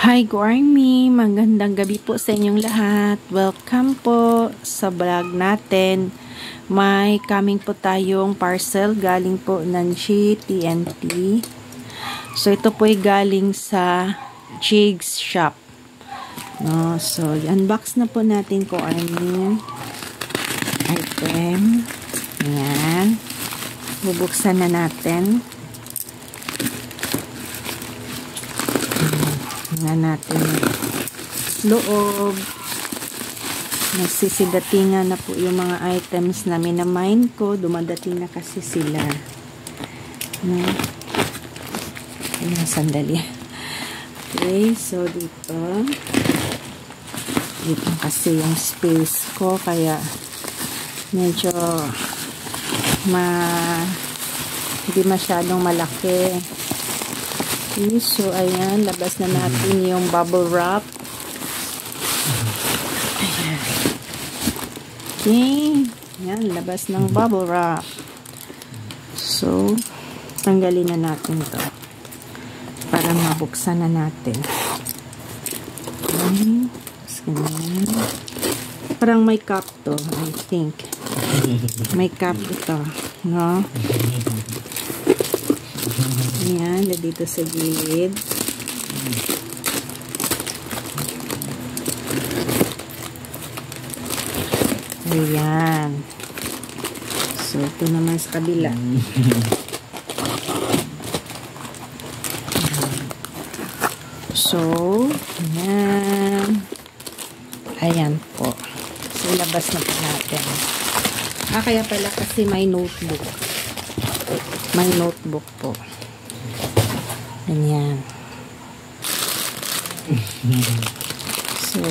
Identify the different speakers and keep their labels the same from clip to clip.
Speaker 1: Hi, Guarmy! Magandang gabi po sa inyong lahat. Welcome po sa vlog natin. May coming po tayong parcel galing po ng TNT. So, ito po ay galing sa Jigs Shop. No, so, unbox na po natin kung ano item. Ayan. Bubuksan na natin. Tingnan natin loob. Nagsisidatingan na po yung mga items na minamind ko. Dumadating na kasi sila. Ayan, sandali. Okay, so dito kasi yung space ko, kaya medyo hindi masyadong malaki. Okay, so ayan, labas na natin yung bubble wrap. Ayan. Okay, ayan, labas ng bubble wrap. So, tanggalin na natin to para mabuksan na natin. Okay, ganyan. Parang may cup to, I think. May cup ito, no? Ayan, dito sa gilid. Ayan. So, ito naman sa kabila. So, ayan. Ayan po. So, ilabas na po natin. Kaya pala kasi may notebook. May notebook po. Ganyan. So,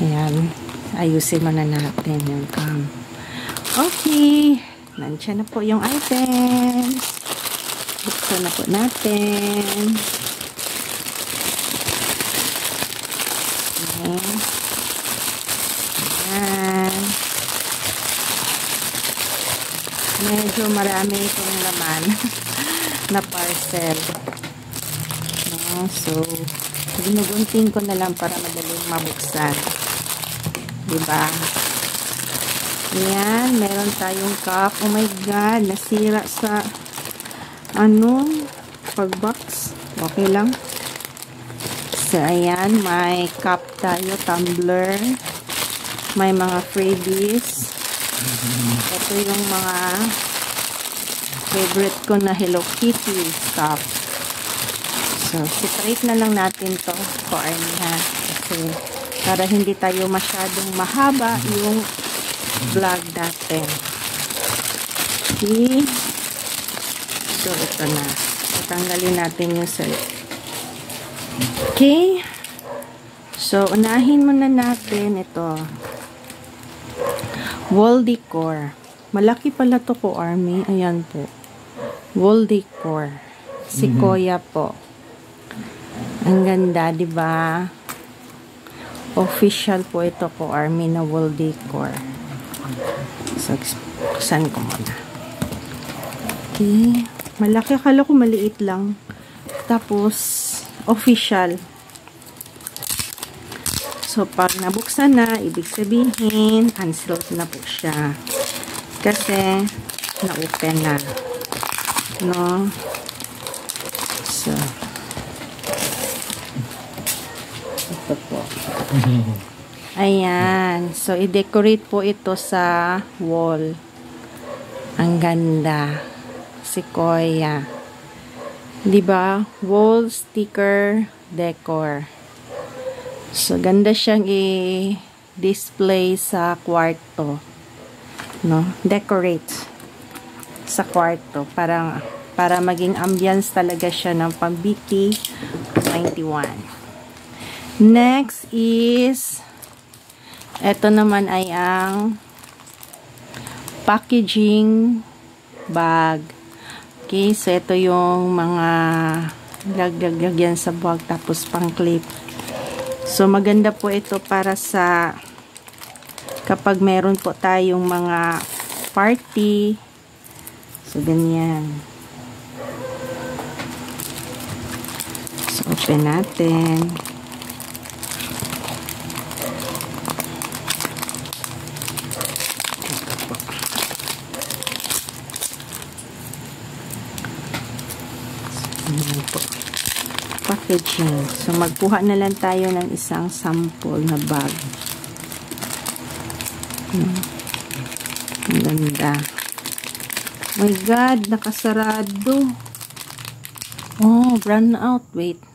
Speaker 1: ayan. Ayusin muna natin yung cam. Okay. Nandiyan na po yung items. Buksan na po natin. Ayan. Ayan. Medyo marami itong laman na parcel. No? So, ginugunting ko na lang para madaling mabuksan. Diba? Ayan, meron tayong cup. Oh my God, nasira sa pag-box. Okay lang. So, ayan, may cup tayo, tumbler. May mga freebies. Ito yung mga favorite ko na Hello Kitty stuff. So, separate na lang natin to for ha. Kasi, para hindi tayo masyadong mahaba yung vlog natin. Okay. So, ito na. Tatanggalin natin yung okay. So, unahin muna natin ito. Wall decor. Malaki pala to ko, Army. Ayan po. Wall decor. Sequoia po. Ang ganda, di ba? Official po ito ko, Army, na wall decor. So, saan ko muna? Okay. Malaki. Akala ko maliit lang. Tapos, official. So, pag nabuksan na, ibig sabihin, unsealed na po siya. Kasi, na-open na. No? So, ito po. Ayan. So, i-decorate po ito sa wall. Ang ganda. Sequoia. Diba? Wall sticker decor. So, ganda siyang i-display sa kwarto. No? Decorate sa kwarto. Para maging ambience talaga siya ng pambiki 91. Next is ito naman ay ang packaging bag. Okay, so ito yung mga lagyan sa bag tapos pang clip. So, maganda po ito para sa kapag meron po tayong mga party. So, ganyan. So, open natin. Ayan po. Packaging. So, magkuha na lang tayo ng isang sample na bag. Ang ganda. My God, nakasarado. Oh, brand out. Wait.